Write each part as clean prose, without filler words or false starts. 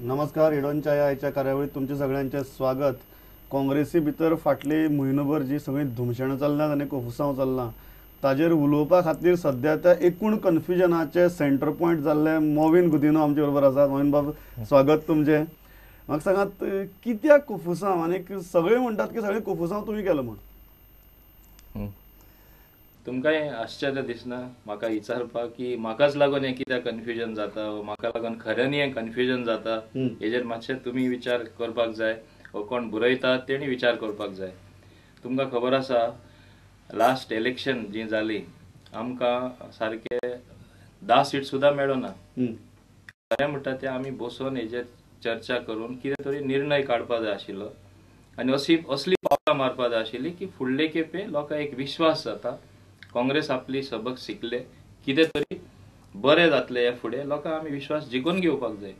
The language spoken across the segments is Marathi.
नमस्कार. इडोनच्या ह्या कार्यावळीत तुमचे सगळ्यांचे स्वागत. काँग्रेसी भितर फाटली म्हयनोभर जी सगळी धुमशणां चल्ल्यात आनी कोफुसांव चल्लां ताजेर उलोवपा खातीर सद्या त्या एकूण कन्फ्युजनाचे सेंटर पॉयंट जाल्ले मोविन गुदिनो आमचे बरोबर आसात. मोविन बाब, स्वागत तुमचें. म्हाका सांगात, कित्याक कोफुसांव? आनी सगळे म्हणटात की सगळे कोफुसांव तुमी केलो म्हण. तुमकांय आश्चर्य दिसना म्हाका विचारपाक की म्हाकाच लागून हें कित्याक कन्फ्युजन जाता, म्हाका लागून खऱ्यांनी हें कन्फ्युजन जाता, हेजेर मातशें तुमी विचार करपाक जाय. हो कोण बरयता तेणी विचार करपाक जाय. तुमकां खबर आसा, लास्ट इलेक्शन जी जाली आमकां सारके 10 सीट सुद्दां मेळो ना. खरें म्हणटा तें आमी बसून हेजेर चर्चा करून कितें तरी निर्णय काडपा जाय आशिल्लो आनी असली पावलां मारपा जाय आशिल्ली की फुडले खेपे लोकांक एक विश्वास जाता काँग्रेस आपली सबक शिकले, कितें तरी बरें जातलें हे फुडें लोकांक आमी विश्वास जिखून घेवपाक जाय.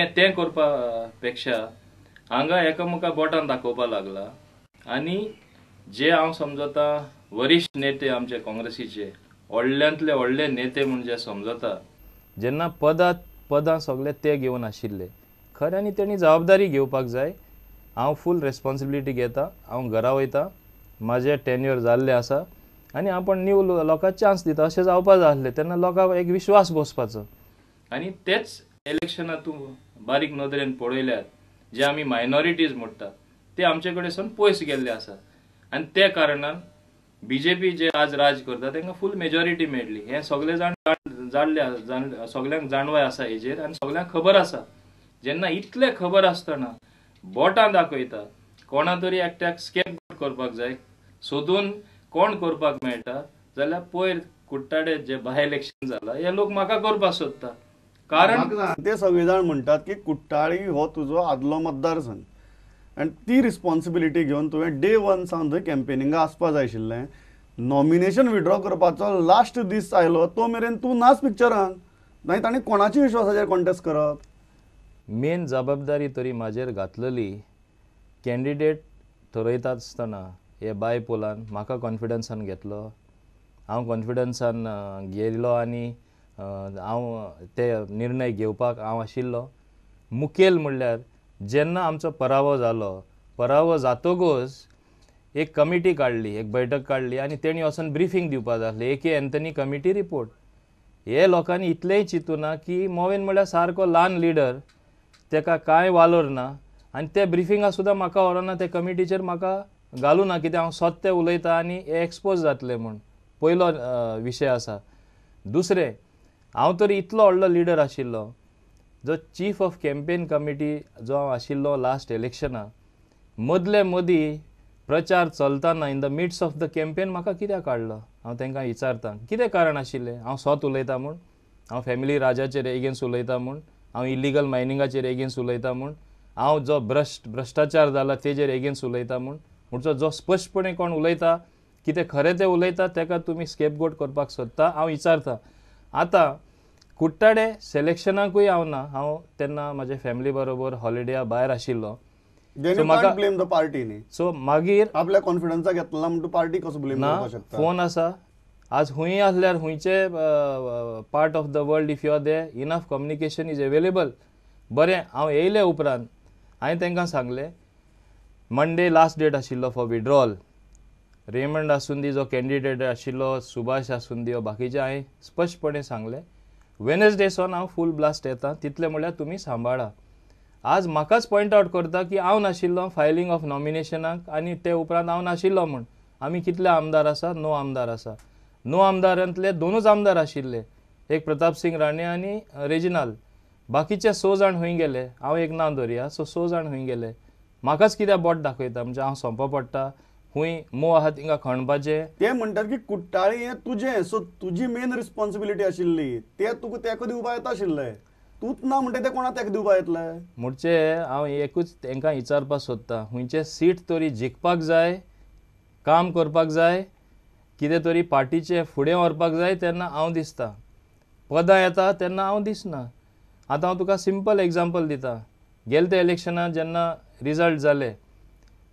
तें करपा पेक्षा हांगा एकामेका बोटान दाखोवपा लागला आनी जे हांव समजता वरिश्ठ नेते आमचे काँग्रेसीचे व्हडल्यांतले व्हडले नेते म्हूण जे समजता, जेन्ना पदां सगळे ते घेवन आशिल्ले, खऱ्यांनी तेणी जबाबदारी घेवपाक जाय. हांव फूल रेस्पॉन्सिबिलिटी घेता. हांव घरा वयता, म्हाजें टेन्युअर जाल्लें आसा आनी आपण न्यू लोकांक चान्स दिता. अशें जावपा जाय आसलें. तेन्ना लोकांक एक विश्वास बसपाचो. आनी तेच इलेक्शनां तूं बारीक नदरेन पळयल्यार जे आमी मायनॉरिटीज म्हणटा ते आमचे कडेन पयस गेल्ले आसा आनी त्या कारणान बीजेपी जे आज राज करता तांकां फूल मेजॉरिटी मेळ्ळी. हें सगळे जाण सगळ्यांक जाणवाय आसा हेजेर आनी सगळ्यांक खबर आसा. जेन्ना इतलें खबर आसतना बोटां दाखयता, कोणा तरी एकट्याक स्केप करपाक जाय सोदून कोण करपाक मेळटा जाल्यार पयर कुट्टाडे जे बाय इलेक्शन जालां हे लोक म्हाका करपाक सोदता. कारण ते सगळे जाण म्हणटात की कुट्टाळी हो तुजो आदलो मतदारसंघ आनी ती रिस्पॉन्सिबिलिटी घेवन तुवें डे 1 सावन थंय कॅम्पेनिंगा आसपा जाय आशिल्लें. नॉमिनेशन विड्रॉ करपाचो लास्ट दीस आयलो तो मेरेन तूं नाच पिक्चरान, नाय ताणें कोणाच्या विश्वासाचेर कॉन्टेस्ट करप. मेन जबाबदारी तरी म्हाजेर घातलेली. कॅन्डिडेट थरयता आसतना हे बायपोलान म्हाका कॉन्फिडन्सान घेतलो. हांव कॉन्फिडन्सान गेलो आनी हांव ते निर्णय घेवपाक हांव आशिल्लो. मुखेल म्हणल्यार जेन्ना आमचो पराभव जातकच एक कमिटी काडली, एक बैठक काडली आनी तेणी वचून ब्रिफींग दिवपा जाय आसलें. AK Anthony committee report. हे लोकांनी इतलेंय चिंतूना की मोवेन म्हणल्यार सारको ल्हान लिडर, तेका कांय वालोर ना आनी ते ब्रिफिंगाक सुद्दां म्हाका व्हरोना, ते कमिटीचेर म्हाका घालूं ना, कित्याक हांव सोत्तें उलयता आनी हे एक्सपोज जातले म्हूण. पयलो विशय आसा. दुसरें, हांव तरी इतलो व्हडलो लिडर आशिल्लो, जो चीफ ऑफ कॅम्पेन कमिटी जो हांव आशिल्लो लास्ट इलेक्शनाक, मदले मदीं प्रचार चलतना in the mids of the campaign म्हाका कित्याक काडलो? हांव तांकां विचारता कितें कारण आशिल्लें? हांव सोत उलयता म्हूण, हांव फॅमिली राजाचेर एगेन्स्ट उलयता म्हूण, हांव इलिगल मायनिंगाचेर एगेन्स्ट उलयता म्हूण, हांव जो भ्रश्टाचार जाला तेजेर एगेन्स्ट उलयता म्हूण. म्हणचो जो स्पश्टपणे कोण उलयता, कितें खरें तें उलयता, ताका तुमी स्केपगोट करपाक सोदता. हांव विचारता. आतां कुट्टाडे सिलेक्शनाकूय हांव ना. हांव तेन्ना म्हाजे फॅमिली बरोबर हॉलिडेया भायर आशिल्लो. ब्लेम द पार्टी न्ही. सो मागीर आपल्या कॉन्फिडन्सा घेतला म्हणून पार्टी कसो ब्लेम करपाक शकता? फोन आसा. आज खूंय आसल्यार खूंयचे part of the world if you are there, enough communication is available. बरें, हांव येयले उपरांत हांवें तांकां सांगलें मंडे लास्ट डेट आशिल्लो फॉर विड्रॉल. रेमंड आसुंदी जो कॅन्डिडेट आशिल्लो, सुभाष आसुंदी वा बाकीचे हांवें स्पश्टपणे सांगलें वेनसडे सोन हांव फूल ब्लास्ट येता, तितले म्हणल्यार तुमी सांबाळा. आज म्हाकाच पॉयंट आवट करता की हांव नाशिल्लो फायलींग ऑफ नॉमिनेशनाक आनी ते उपरांत हांव नाशिल्लो म्हूण. आमी कितले आमदार आसा? 9 आमदार आसा. 9 आमदारांतले 2च आमदार आशिल्ले, एक प्रताप सिंग राणे आनी रेजिनाल. बाकीचे 6 जाण खंय गेले? हांव एक नांव धरया. 6 जाण खंय गेले? म्हाकाच कित्याक बोट दाखयता? म्हणजे हांव सोंपो पडटा, खूंय मोव आहा तिंगा खणपाचें. ते म्हणटात की कुट्टाळी हें तुजें, सो तुजी मेन रिस्पॉन्सिबिलिटी आशिल्ली. ते तुका तेका दिवपा येता आशिल्लें. तूंच ना म्हणटा ते कोणा तेका दिवपा येतलें? म्हणचे हांव एकूच तांकां विचारपाक सोदता, खंयचे सीट तरी जिखपाक जाय, काम करपाक जाय, कितें तरी पार्टीचे फुडें व्हरपाक जाय, तेन्ना हांव दिसता. पदां येता तेन्ना हांव दिसना. आतां हांव तुका सिंपल एग्जाम्पल दिता. गेले ते इलेक्शनाक जेन्ना रिजल्ट जाले,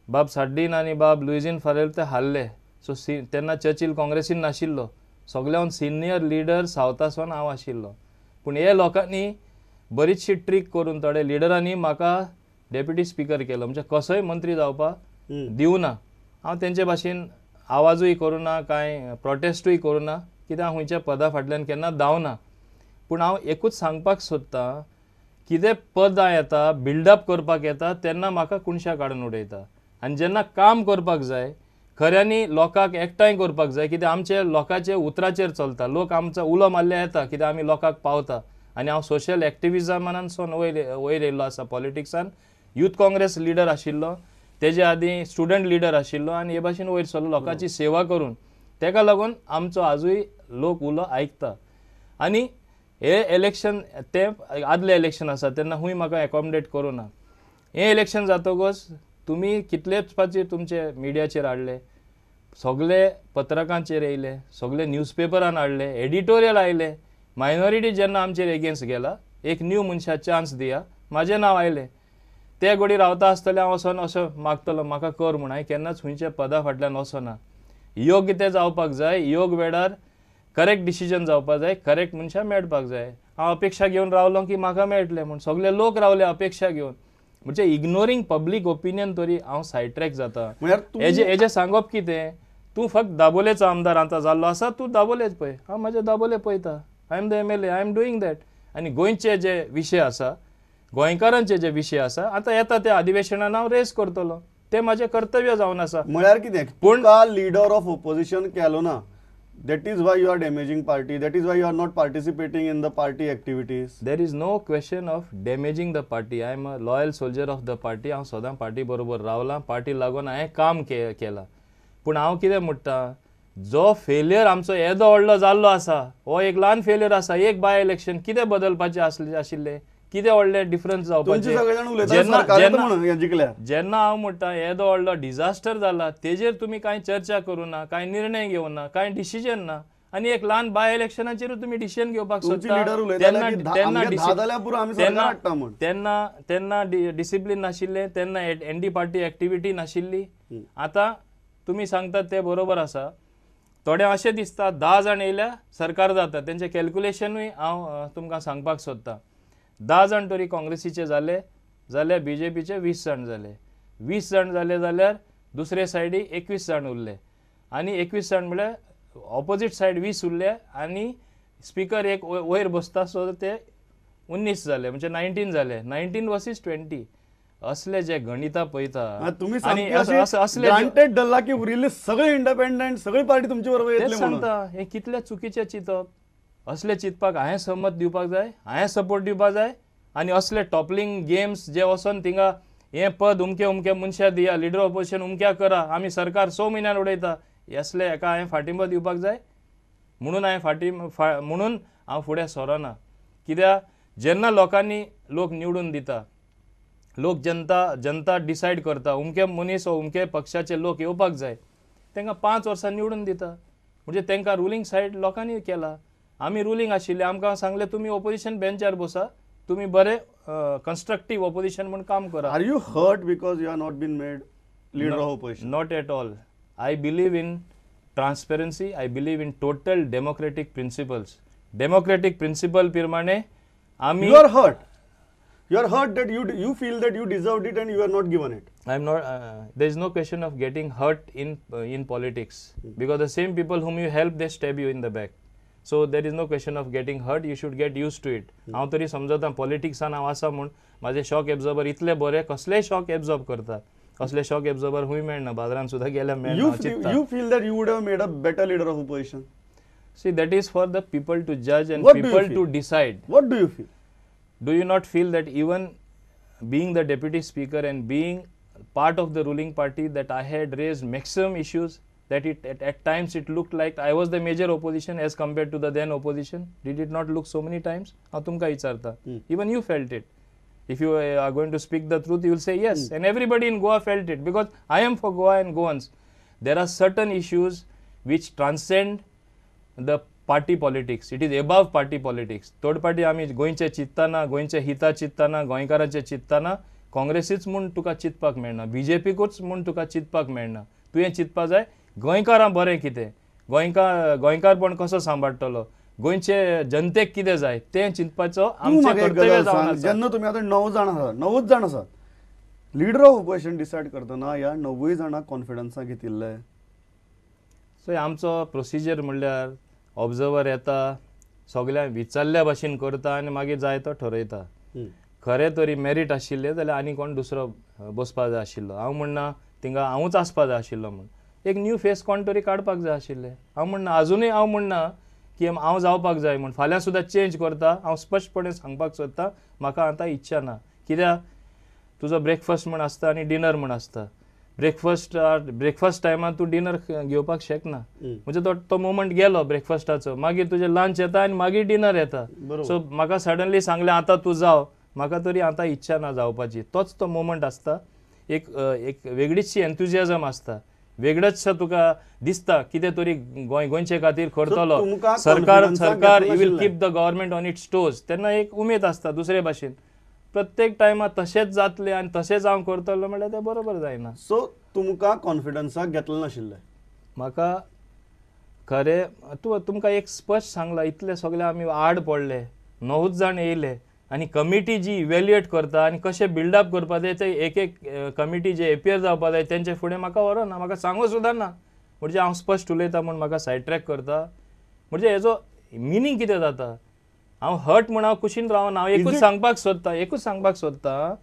बाब साड्डीन आनी बाब लुईजीन फारेल ते हारले. सो तेन्ना चर्चिल काँग्रेसीन नाशिल्लो. सगळ्यान सिनियर लिडर सावथासून हांव आशिल्लो. पूण हे लोकांनी बरीचशी ट्रीक करून थोडे लिडरांनी म्हाका डेप्युटी स्पीकर केलो, म्हणजे कसोय मंत्री जावपाक दिवना. हांव तेंचे भाशेन आवाजूय करूना, कांय प्रोटेस्टूय करूना, कित्याक हांव खंयच्या पदा फाटल्यान केन्ना धांवना. पूण हांव एकूच सांगपाक सोदतां, कितें पदां येता, बिल्डअप करपाक येता तेन्ना म्हाका कुणश्या काडून उडयता. आनी जेन्ना काम करपाक जाय, खऱ्यांनी लोकांक एकठांय करपाक जाय, कित्याक आमचे लोकांचे उतराचेर चलता. लोक आमचो उलो मारले येता कित्याक आमी लोकांक पावता. आनी हांव सोशल एक्टिविजमानसून वयर येयल्लो आसा पॉलिटिक्सान. यूथ काँग्रेस लिडर आशिल्लो, तेजे आदीं स्टुडंट लिडर आशिल्लो, आनी हे भाशेन वयर सरलो लोकांची सेवा करून. तेका लागून आमचो आजूय लोक उलो आयकता. आनी हे इलेक्शन, ते आदले इलेक्शन आसा तेन्ना हूंय म्हाका एकोमोडेट करूना. हे इलेक्शन जातकच तुमी कितलेच फावटी तुमचे मिडियाचेर हाडले, सगळे पत्रकांचेर येयले, सगळे न्यूजपेपरान हाडले, एडिटोरियल आयले. मायनॉरिटी जेन्ना आमचेर एगेन्स्ट गेला, एक न्यू मनशाक चान्स दिया, म्हाजें नांव आयलें. ते घडी रावता आसतले हांव वचोन असो मागतलो म्हाका कर म्हूण. हांवें केन्नाच खंयच्या पदा फाटल्यान वचना. योग्य ते जावपाक जाय, योग्य वेळार करेक्ट डिसिजन जावपाक जाय, करेक्ट मनशां मेळपाक जाय. हांव अपेक्षा घेवन रावलो की म्हाका मेळटलें म्हूण. सगळे लोक रावले अपेक्षा घेवन. म्हणजे इग्नोरींग पब्लीक ओपिनियन तरी हांव सायड ट्रॅक जाता. हेजें सांगप कितें, तूं फक्त दाबोलेचो आमदार आतां जाल्लो आसा, तूं दाबोलेच पळय. हांव म्हाजे दाबोले पळयता. I am the MLA, I am doing that. आनी गोंयचे जे विशय आसा, गोंयकारांचे जे विशय आसा, आतां येता त्या अधिवेशनान हांव रेस करतलो. ते म्हाजें कर्तव्य जावन आसा. म्हळ्यार कितें, पूण लिडर ऑफ ओपोजिशन केलो ना, that is why you are damaging party, that is why you are not participating in the party activities. There is no question of damaging the party. I am a loyal soldier of the party. हांव सदां पार्टी बरोबर रावलां, पार्टी लागून हांवें काम केलां. पूण हांव कितें म्हणटा, जो फेलियर आमचो येदो व्हडलो जाल्लो आसा, हो एक ल्हान फेलियर आसा. एक बाय इलेक्शन कितें बदलपाचें आशिल्लें, कितें व्हडलें डिफरन्स जावपाचें. जेन्ना हांव म्हणटा येदो व्हडलो डिझास्टर जाला, तेजेर तुमी कांय चर्चा करूना, कांय निर्णय घेवना, कांय डिसिजन ना. आनी एक ल्हान बाय इलेक्शनाचेर तुमी डिसिजन घेवपाक सोदता. तेन्ना डिसिप्लीन नाशिल्लें, तेन्ना एंटी पार्टी एक्टिविटी नाशिल्ली. आतां तुमी सांगतात ते बरोबर आसा. थोडे अशें दिसता 10 जाण येयल्या सरकार जाता. तेंचें कॅल्क्युलेशनूय हांव तुमकां सांगपाक सोदतां. 10 जाण तरी काँग्रेसीचे जाले जाल्यार BJPचे 20 जाण जाले. 20 जाण जाले जाल्यार दुसरे सायडीक 21 जाण उरले. आनी 21 जाण म्हळ्यार ऑपोजीट सायड 20 उरले. आनी स्पीकर एक वयर बसता, सो ते 19 जाले, म्हणजे 19 जाले. 19 वर्सीस 20. असले जे गणिता पळयता तुम्ही धरला की उरिल्ले सगळे इंडिपेंडंट, सगळी पार्टी तुमचे बरोबर येतले सांगता. हे कितले चुकीचे चिंतप. असले चिंतपाक हांवें समत दिवपाक जाय, हांवें सपोर्ट दिवपाक जाय. आनी असले टॉपलिंग गेम्स जे वचोन थिंगा हें पद उमके मनशां दिया, लिडर ऑपोजिशन उमक्या करा, आमी सरकार 6 म्हयन्यान उडयता, असले हेका हांवें फाटिंबो दिवपाक जाय. म्हणून हांव फुडें सरना. कित्याक जेन्ना लोक निवडून दिता, लोक जनता डिसायड करता, उमके मनीस वा उमके पक्षाचे लोक येवपाक जाय, तांकां 5 वर्सां निवडून दिता. म्हणजे तांकां रुलींग सायड लोकांनी केला. आमी रुलींग आशिल्ले, आमकां सांगलें तुमी ऑपोजिशन बेंचार बसा, तुमी बरे कन्स्ट्रक्टीव ऑपोजिशन म्हूण काम करा. Are you hurt because you are not been made leader of opposition? Not at all. I believe in transparency. I believe in total democratic principles. Democratic principle प्रमाणे आमी. You are hurt. You are hurt that you feel that you deserved it and you are not given it. I'm not. There is no question of getting hurt in politics, because the same people whom you help, they stab you in the back. So there is no question of getting hurt. You should get used to it. हांव तरी समजता पॉलिटिक्सान हांव आसा म्हूण म्हाजे शॉक एब्झॉर्बर इतले बरे, कसलेय शॉक एब्झॉर्ब करता. असले शॉक एब्झॉर्बर हुंय मेळना, बाजारान सुद्धा गेल्या मेळना. You feel that you would have made a better leader of opposition? See, that is for the people to judge and people to decide. What do you feel? Do you not feel that even being the deputy speaker and being part of the ruling party, that I had raised maximum issues, that at times it looked like I was the major opposition as compared to the then opposition? Did it not look so many times? Even you felt it. If you are going to speak the truth, you will say yes. And everybody in Goa felt it, because I am for Goa and Goans. There are certain issues which transcend the party politics. It is above party politics. Third party आमी गोंयचे चिंतताना, गोंयचे हिता चिंतताना, गोंयकारांचे चिंतताना काँग्रेसीच म्हूण तुका चिंतपाक मेळना, BJPकूच म्हूण तुका चिंतपाक मेळना. तुवें चिंतपाक जाय गोंयकारां बरें कितें, गोंयकारपण कसो सांबाळटलो, गोंयचे जनतेक कितें जाय तें चिंतपाचो तूं आमचें म्हाका एक कर्तव्य गजाल जावन सांग, आसा. जेन्ना तुमी आतां 9 जाण आसात लिडर ऑफ ऑपोजिशन डिसायड करतना ह्या 9 जाणांक कॉन्फिडन्साक घेतिल्ले. सो आमचो प्रोसिजर म्हणल्यार ऑब्जर्वर येता, सगळ्यांक विचारल्या भाशेन करता आनी मागीर जाय तो ठरयता. खरें तरी मेरीट आशिल्लें जाल्यार आनी कोण दुसरो बसपा जाय आशिल्लो. हांव म्हणना थिंगा हांवूच आसपा जाय आशिल्लो म्हूण. एक न्यू फेस कोण तरी काडपाक जाय आशिल्ले. हांव म्हणना अजुनूय हांव म्हणना की हांव जावपाक जाय म्हूण. फाल्यां सुद्दां चेंज करता. हांव स्पश्टपणे सांगपाक सोदतां म्हाका आतां इच्छा ना. कित्याक तुजो ब्रेकफास्ट म्हूण आसता आनी डिनर म्हूण आसता. ब्रेकफास्ट टायमार तूं डिनर घेवपाक शकना. म्हणजे तो मोमेंट गेलो ब्रेकफास्टाचो. मागीर तुजें लंच येता आनी मागीर डिनर येता. सो म्हाका सडनली सांगलें आतां तूं जाव. म्हाका तरी आतां इच्छा ना जावपाची. तोच तो मोमेंट आसता. एक वेगळीचशी एन्थुजियाजम आसता. वेगळेचसो तुका दिसता कितें तरी गोंयचे खातीर करतलो. सरकार will keep the government on it's toes. तेन्ना एक उमेद आसता दुसरे भाशेन. प्रत्येक टायमार तशेंच जातलें आनी तशेंच हांव करतलो म्हणल्यार तें बरोबर जायना. सो तुमकां कॉन्फिडन्साक घेतलें नाशिल्लें. म्हाका खरें तुमकां एक स्पश्ट सांगलां, इतले सगळे आमी आड पडले, 9 जाण येयले आनी कमिटी जी इव्हॅल्युएट करता आनी कशें बिल्डअप करपा जाय ते एक कमिटी जे एपियर जावपा जाय तेंचे फुडें म्हाका व्हरना, म्हाका सांगूं सुद्दां ना. म्हणजे हांव स्पश्ट उलयता म्हूण म्हाका सायड ट्रॅक करता. म्हणजे हेजो मिनींग कितें जाता? हांव हर्ट म्हूण हांव कुशीन रावना. हांव एकूच सांगपाक सोदतां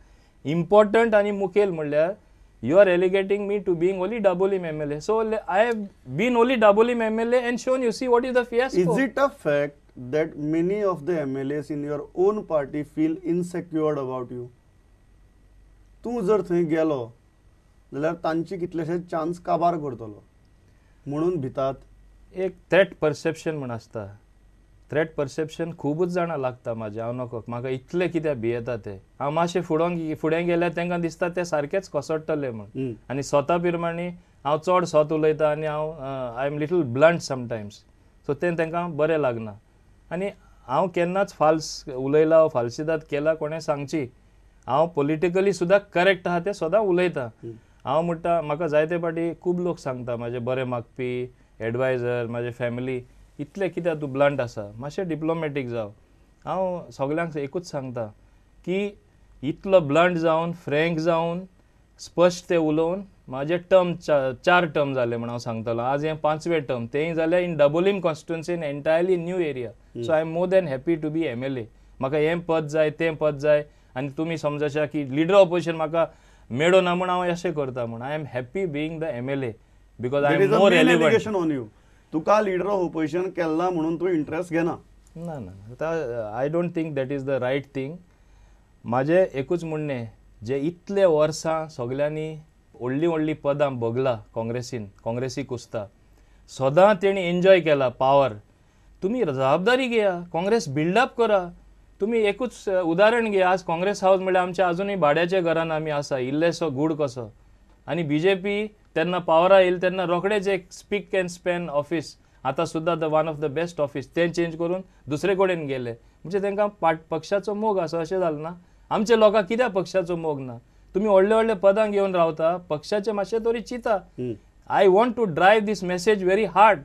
इम्पॉर्टंट आनी मुखेल म्हणल्यार you are relegating me to being only double MLA. So I have been only double MLA and shown you, see what is the fiasco. Is it a fact that many of the MLAs in your own party feel insecure about you? तूं जर थंय गेलो जाल्यार तांची कितलेशेच चान्स काबार करतलो म्हणून भितात. एक थ्रेट परसेप्शन म्हण आसता. थ्रेट परसेप्शन खूबच जाणां लागता म्हाजें. हांव नकळो म्हाका इतले कित्याक भियेता ते. हांव मातशें फुडें गेल्यार तांकां दिसता ते सारकेच कोसडटले म्हूण. आनी स्वता प्रमाणे हांव चड सोत उलयता आनी I am little blunt sometimes. So तें तांकां बरें लागना. आनी हांव केन्नाच फाल्स उलयला फाल्सिदाद केला कोणें सांगची. हांव पॉलिटिकली सुद्दां करेक्ट आहा तें सदां उलयता. हांव म्हणटा म्हाका जायते फाटी खूब लोक सांगता, म्हाजे बरे मागपी, एडवायजर, म्हाजे फॅमिली, इतले कित्याक तूं ब्लंट आसा, मातशें डिप्लोमॅटीक जाव. हांव सगळ्यांक एकूच सांगता की इतलो ब्लंट जावन, फ्रँक जावन, स्पश्ट ते उलोवन म्हाजे टर्म 4 टर्म जाले म्हण हांव सांगतलो. आज हें 5वें टर्म. तेंय जाल्यार in Dabolim constituency in entirely new area. So I am more than happy to be MLA. म्हाका हें पद जाय, तें पद जाय आनी तुमी समजशा की लिडर ऑपोजिशन म्हाका मेळो ना म्हूण हांव अशें करता म्हूण. I am happy being the MLA because I am more elegant. On you. तुका लिडर ऑफ ऑपोजिशन केला म्हणून तूं इंटरेस्ट घेना. ना, I don't think that is the right thing. म्हाजें एकूच म्हणणें, जे इतले वर्सां सगळ्यांनी व्हडलीं पदां भोगला काँग्रेसीक कुसता, सदां तेणी एन्जॉय केला पावर. तुमी जबाबदारी घेया, काँग्रेस बिल्डअप करा. तुमी एकूच उदाहरण घेया. आज काँग्रेस हाऊस म्हणल्यार आमच्या अजुनूय भाड्याच्या घरान आमी आसा, इल्लेसो गूड कसो. आनी BJP तेन्ना पावरा येयली तेन्ना रोखडेच एक स्पीक अँड स्पॅन ऑफिस, आतां सुद्दां the one of the best office, तें चेंज करून दुसरे कडेन गेले. म्हणजे तांकां पक्षाचो मोग आसा अशें जालें ना. आमच्या लोकांक कित्याक पक्षाचो मोग ना? तुमी व्हडले पदां घेवन रावता, पक्षाचें मातशें तरी चिंता. I want to drive this message very hard.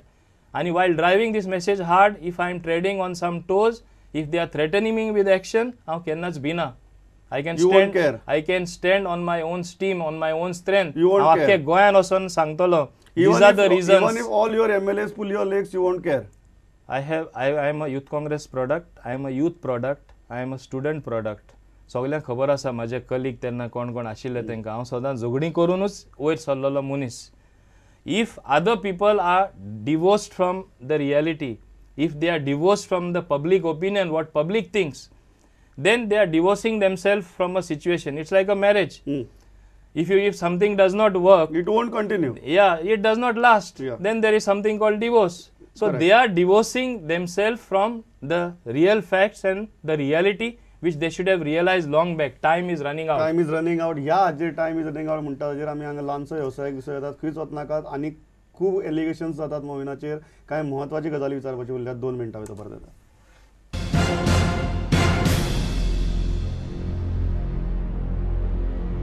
आनी वायल driving this message hard, if I am treading on some toes, if they are threatening me with action, हांव केन्नाच भिना. I can stand on my own steam, on my own strength. हांव आख्खे गोंयान वचोन सांगतलो. These are the reasons. Even if all your MLAs pull your legs, you won't care. I am a youth Congress product. I am a youth product. I am a student product. सगळ्यांक खबर आसा म्हाजे कलीग तेन्ना कोण आशिल्ले तांकां. हांव सदां झगडीं करूनच वयर सरलेलो मनीस. If other people are divorced from the reality, if they are divorced from the public opinion, what public thinks, then they are divorcing themselves from a situation. It's like a marriage. If something does not work, it won't continue. Yeah, it does not last. Then there is something called divorce. So correct. They are divorcing themselves from the real facts and the reality which they should have realized long back. Time is running out. Time is running out. ह्या हाजेर time is running out म्हणटा हाजेर आमी हांगा ल्हानसो वेवसायीक विशय येतात, खंयच वचनाकात. आनी खूब एलिगेशन्स जातात मोविनाचेर. कांय म्हत्वाची गजाली विचारपाची उरल्यात. 2 मिनटां भितर परत येता.